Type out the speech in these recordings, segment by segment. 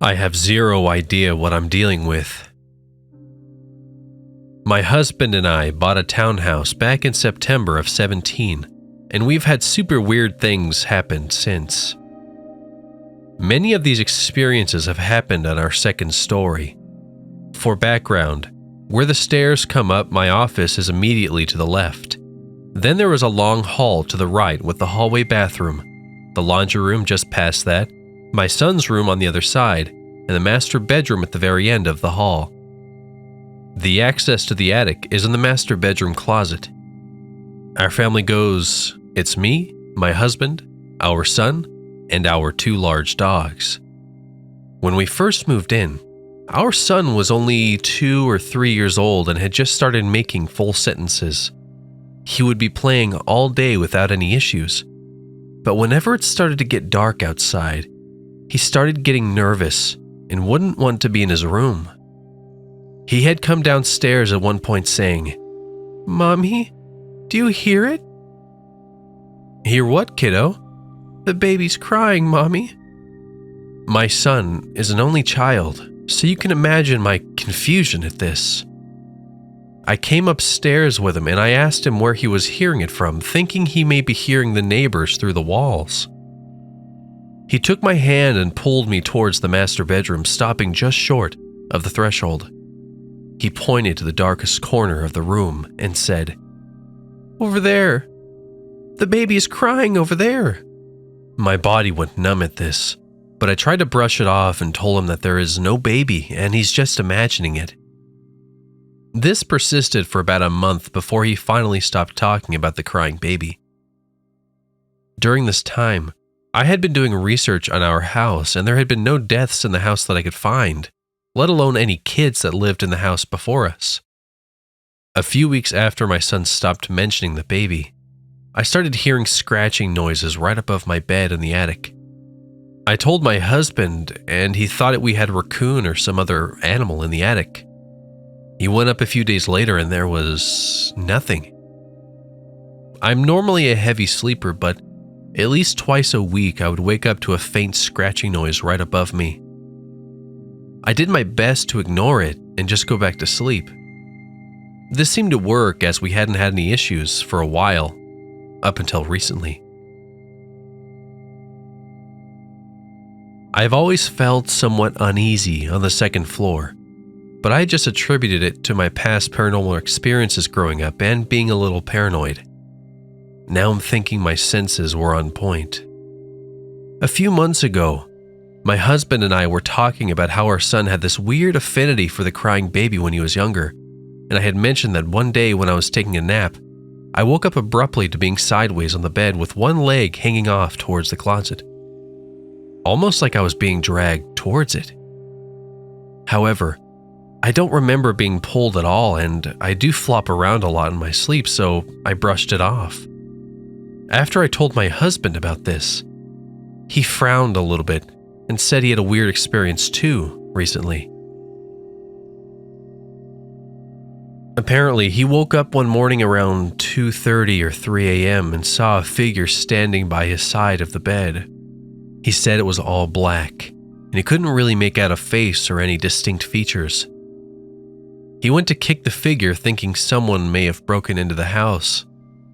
I have zero idea what I'm dealing with. My husband and I bought a townhouse back in September of 17, and we've had super weird things happen since. Many of these experiences have happened on our second story. For background, where the stairs come up, my office is immediately to the left. Then there is a long hall to the right with the hallway bathroom, the laundry room just past that, my son's room on the other side, and the master bedroom at the very end of the hall. The access to the attic is in the master bedroom closet. Our family goes, it's me, my husband, our son, and our 2 large dogs. When we first moved in, our son was only 2 or 3 years old and had just started making full sentences. He would be playing all day without any issues. But whenever it started to get dark outside, he started getting nervous and wouldn't want to be in his room. He had come downstairs at one point saying, "Mommy, do you hear it?" "Hear what, kiddo?" "The baby's crying, Mommy." My son is an only child, so you can imagine my confusion at this. I came upstairs with him and I asked him where he was hearing it from, thinking he may be hearing the neighbors through the walls. He took my hand and pulled me towards the master bedroom, stopping just short of the threshold. He pointed to the darkest corner of the room and said, "Over there. The baby is crying over there." My body went numb at this, but I tried to brush it off and told him that there is no baby and he's just imagining it. This persisted for about a month before he finally stopped talking about the crying baby. During this time, I had been doing research on our house and there had been no deaths in the house that I could find, let alone any kids that lived in the house before us. A few weeks after my son stopped mentioning the baby, I started hearing scratching noises right above my bed in the attic. I told my husband, and he thought we had a raccoon or some other animal in the attic. He went up a few days later and there was nothing. I'm normally a heavy sleeper, but at least twice a week I would wake up to a faint scratching noise right above me. I did my best to ignore it and just go back to sleep. This seemed to work as we hadn't had any issues for a while, up until recently. I've always felt somewhat uneasy on the second floor, but I just attributed it to my past paranormal experiences growing up and being a little paranoid. Now I'm thinking my senses were on point. A few months ago, my husband and I were talking about how our son had this weird affinity for the crying baby when he was younger, and I had mentioned that one day when I was taking a nap, I woke up abruptly to being sideways on the bed with one leg hanging off towards the closet, almost like I was being dragged towards it. However, I don't remember being pulled at all, and I do flop around a lot in my sleep, so I brushed it off. After I told my husband about this, he frowned a little bit and said he had a weird experience too recently. Apparently, he woke up one morning around 2:30 or 3 a.m. and saw a figure standing by his side of the bed. He said it was all black, and he couldn't really make out a face or any distinct features. He went to kick the figure thinking someone may have broken into the house,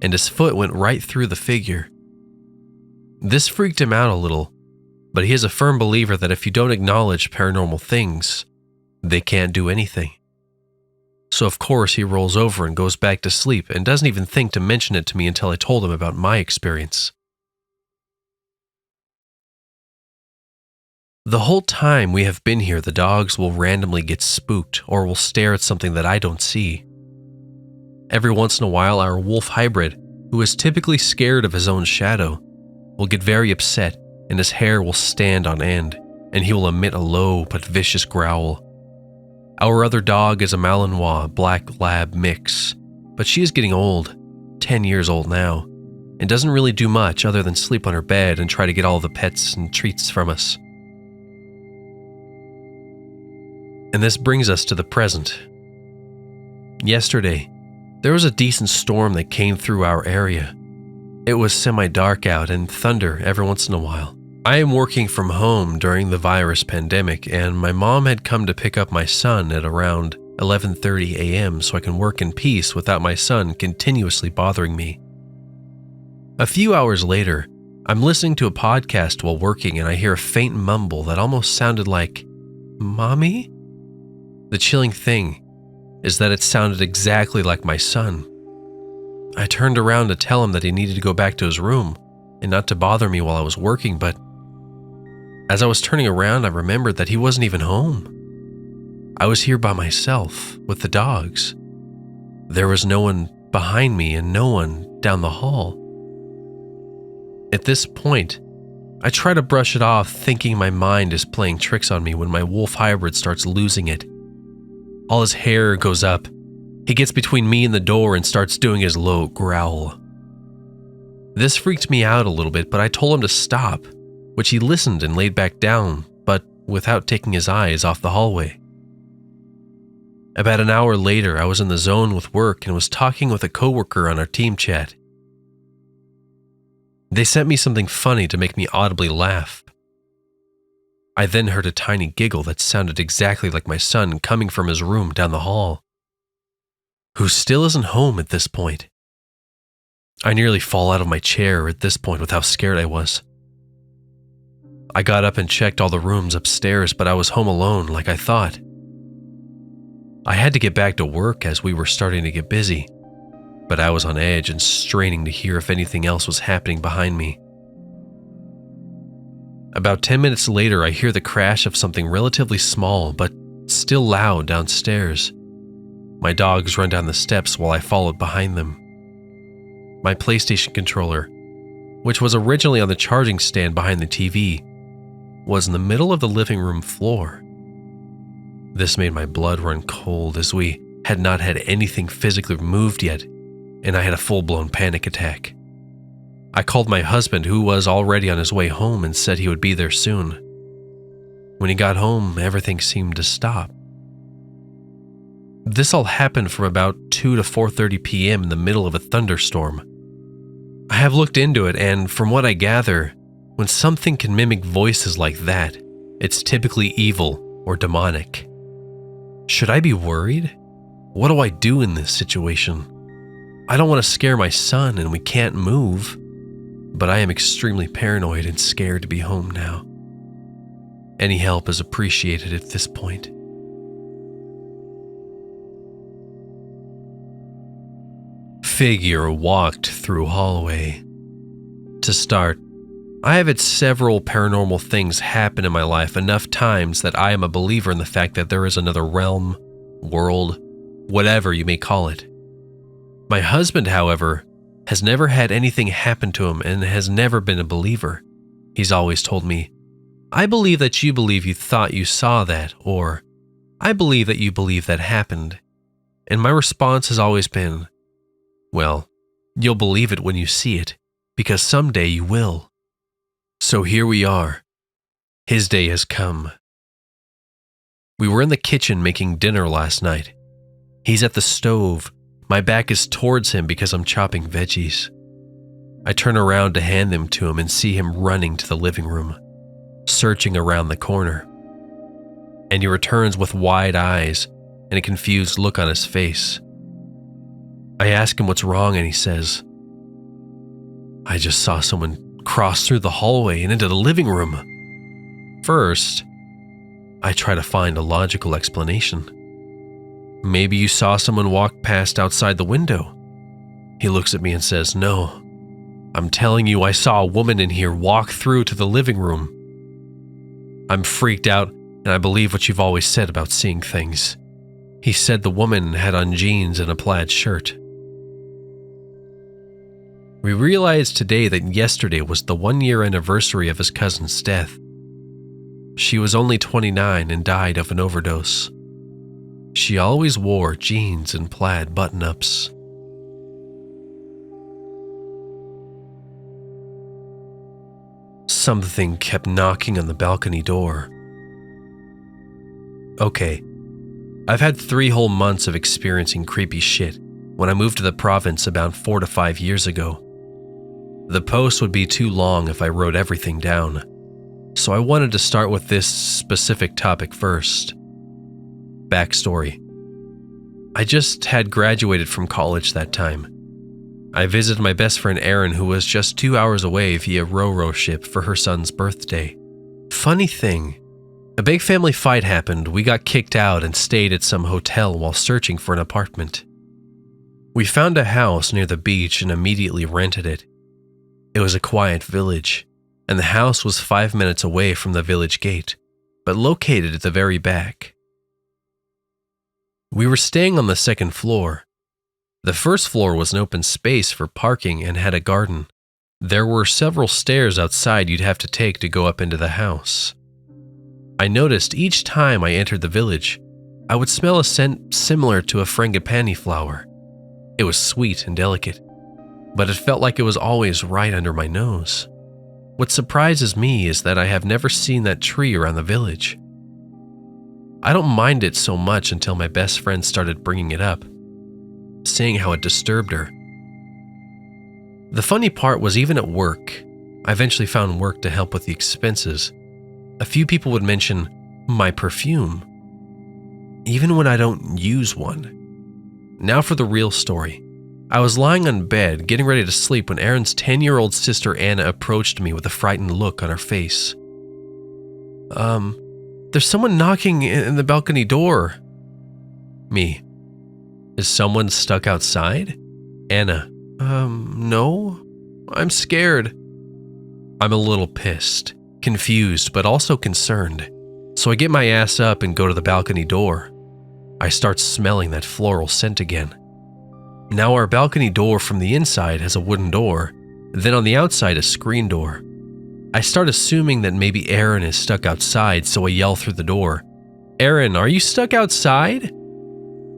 and his foot went right through the figure. This freaked him out a little, but he is a firm believer that if you don't acknowledge paranormal things, they can't do anything. So of course he rolls over and goes back to sleep and doesn't even think to mention it to me until I told him about my experience. The whole time we have been here, the dogs will randomly get spooked or will stare at something that I don't see. Every once in a while, our wolf hybrid, who is typically scared of his own shadow, will get very upset and his hair will stand on end and he will emit a low but vicious growl. Our other dog is a Malinois black lab mix, but she is getting old, 10 years old now, and doesn't really do much other than sleep on her bed and try to get all the pets and treats from us. And this brings us to the present. Yesterday, there was a decent storm that came through our area. It was semi-dark out and thunder every once in a while. I am working from home during the virus pandemic, and my mom had come to pick up my son at around 11:30 a.m. so I can work in peace without my son continuously bothering me. A few hours later, I'm listening to a podcast while working and I hear a faint mumble that almost sounded like, "Mommy?" The chilling thing is that it sounded exactly like my son. I turned around to tell him that he needed to go back to his room and not to bother me while I was working, but as I was turning around, I remembered that he wasn't even home. I was here by myself with the dogs. There was no one behind me and no one down the hall. At this point, I try to brush it off, thinking my mind is playing tricks on me when my wolf hybrid starts losing it. All his hair goes up. He gets between me and the door and starts doing his low growl. This freaked me out a little bit, but I told him to stop, which he listened and laid back down, but without taking his eyes off the hallway. About an hour later, I was in the zone with work and was talking with a coworker on our team chat. They sent me something funny to make me audibly laugh. I then heard a tiny giggle that sounded exactly like my son coming from his room down the hall, who still isn't home at this point. I nearly fall out of my chair at this point with how scared I was. I got up and checked all the rooms upstairs, but I was home alone like I thought. I had to get back to work as we were starting to get busy, but I was on edge and straining to hear if anything else was happening behind me. About 10 minutes later, I hear the crash of something relatively small but still loud downstairs. My dogs run down the steps while I followed behind them. My PlayStation controller, which was originally on the charging stand behind the TV, was in the middle of the living room floor. This made my blood run cold as we had not had anything physically removed yet, and I had a full-blown panic attack. I called my husband, who was already on his way home, and said he would be there soon. When he got home, everything seemed to stop. This all happened from about 2 to 4:30 p.m. in the middle of a thunderstorm. I have looked into it, and from what I gather, when something can mimic voices like that, it's typically evil or demonic. Should I be worried? What do I do in this situation? I don't want to scare my son and we can't move, but I am extremely paranoid and scared to be home now. Any help is appreciated at this point. Figure walked through hallway. To start, I have had several paranormal things happen in my life enough times that I am a believer in the fact that there is another realm, world, whatever you may call it. My husband, however, has never had anything happen to him and has never been a believer. He's always told me, "I believe that you believe you thought you saw that," or "I believe that you believe that happened." And my response has always been, "Well, you'll believe it when you see it, because someday you will." So here we are. His day has come. We were in the kitchen making dinner last night. He's at the stove. My back is towards him because I'm chopping veggies. I turn around to hand them to him and see him running to the living room, searching around the corner. And he returns with wide eyes and a confused look on his face. I ask him what's wrong and he says, "I just saw someone cross through the hallway and into the living room." First, I try to find a logical explanation. "Maybe you saw someone walk past outside the window." He looks at me and says, "No, I'm telling you I saw a woman in here walk through to the living room." I'm freaked out and I believe what you've always said about seeing things. He said the woman had on jeans and a plaid shirt. We realized today that yesterday was the 1-year anniversary of his cousin's death. She was only 29 and died of an overdose. She always wore jeans and plaid button-ups. Something kept knocking on the balcony door. Okay, I've had 3 whole months of experiencing creepy shit when I moved to the province about 4 to 5 years ago. The post would be too long if I wrote everything down, So I wanted to start with this specific topic first. Backstory. I just had graduated from college that time. I visited my best friend Erin, who was just 2 hours away via Ro-Ro ship for her son's birthday. Funny thing, a big family fight happened. We got kicked out and stayed at some hotel while searching for an apartment. We found a house near the beach and immediately rented it. It was a quiet village, and the house was 5 minutes away from the village gate, but located at the very back. We were staying on the second floor. The first floor was an open space for parking and had a garden. There were several stairs outside you'd have to take to go up into the house. I noticed each time I entered the village, I would smell a scent similar to a frangipani flower. It was sweet and delicate, but it felt like it was always right under my nose. What surprises me is that I have never seen that tree around the village. I don't mind it so much until my best friend started bringing it up, saying how it disturbed her. The funny part was even at work, I eventually found work to help with the expenses. A few people would mention my perfume, even when I don't use one. Now for the real story. I was lying on bed, getting ready to sleep when Erin's 10-year-old sister Anna approached me with a frightened look on her face. There's someone knocking in the balcony door. Me. Is someone stuck outside? Anna. No. I'm scared. I'm a little pissed, confused, but also concerned. So I get my ass up and go to the balcony door. I start smelling that floral scent again. Now our balcony door from the inside has a wooden door, then on the outside a screen door. I start assuming that maybe Erin is stuck outside, so I yell through the door. Erin, are you stuck outside?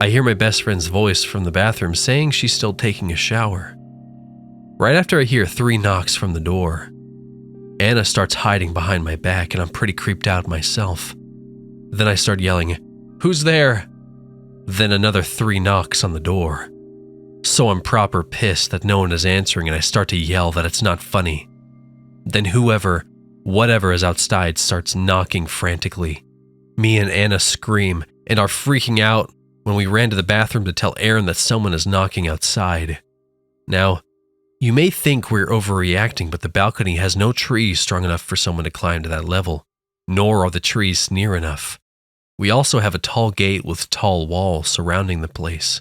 I hear my best friend's voice from the bathroom saying she's still taking a shower. Right after I hear 3 knocks from the door, Anna starts hiding behind my back and I'm pretty creeped out myself. Then I start yelling, "Who's there?" Then another 3 knocks on the door. So I'm proper pissed that no one is answering and I start to yell that it's not funny. Then whatever is outside starts knocking frantically. Me and Anna scream and are freaking out when we ran to the bathroom to tell Erin that someone is knocking outside. Now, you may think we're overreacting, but the balcony has no trees strong enough for someone to climb to that level, nor are the trees near enough. We also have a tall gate with tall walls surrounding the place.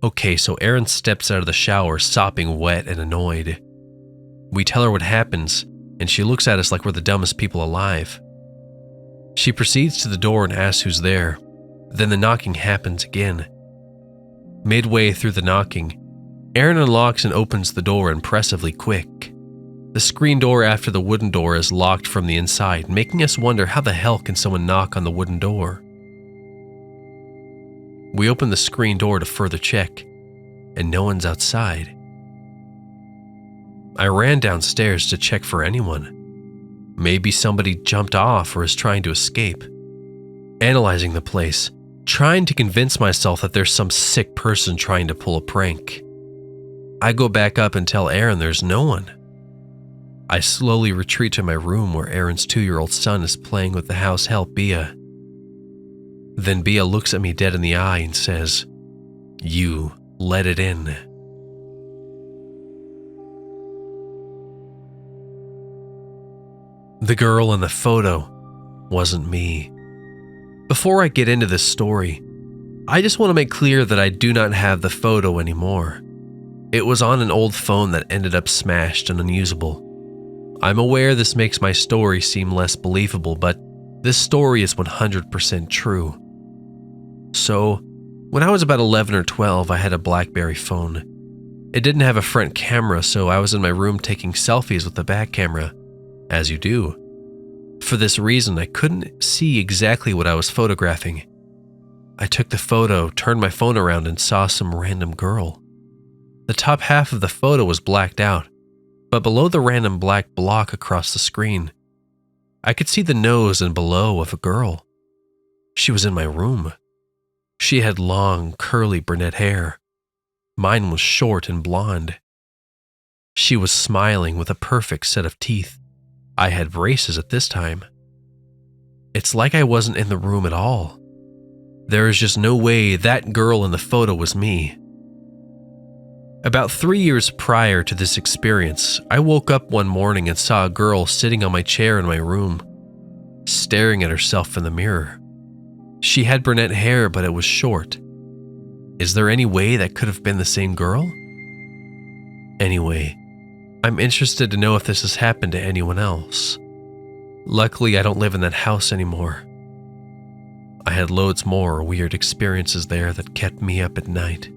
Okay, so Erin steps out of the shower, sopping wet and annoyed. We tell her what happens, and she looks at us like we're the dumbest people alive. She proceeds to the door and asks who's there. Then the knocking happens again. Midway through the knocking, Erin unlocks and opens the door impressively quick. The screen door after the wooden door is locked from the inside, making us wonder how the hell can someone knock on the wooden door. We open the screen door to further check, and no one's outside. I ran downstairs to check for anyone. Maybe somebody jumped off or is trying to escape. Analyzing the place, trying to convince myself that there's some sick person trying to pull a prank. I go back up and tell Erin there's no one. I slowly retreat to my room where Erin's 2-year-old son is playing with the house help Bia. Then Bia looks at me dead in the eye and says, "You let it in." The girl in the photo wasn't me. Before I get into this story, I just want to make clear that I do not have the photo anymore. It was on an old phone that ended up smashed and unusable. I'm aware this makes my story seem less believable, but this story is 100% true. So, when I was about 11 or 12, I had a BlackBerry phone. It didn't have a front camera, so I was in my room taking selfies with the back camera, as you do. For this reason, I couldn't see exactly what I was photographing. I took the photo, turned my phone around, and saw some random girl. The top half of the photo was blacked out, but below the random black block across the screen, I could see the nose and below of a girl. She was in my room. She had long, curly brunette hair. Mine was short and blonde. She was smiling with a perfect set of teeth. I had braces at this time. It's like I wasn't in the room at all. There is just no way that girl in the photo was me. About 3 years prior to this experience, I woke up one morning and saw a girl sitting on my chair in my room, staring at herself in the mirror. She had brunette hair, but it was short. Is there any way that could have been the same girl? Anyway, I'm interested to know if this has happened to anyone else. Luckily, I don't live in that house anymore. I had loads more weird experiences there that kept me up at night.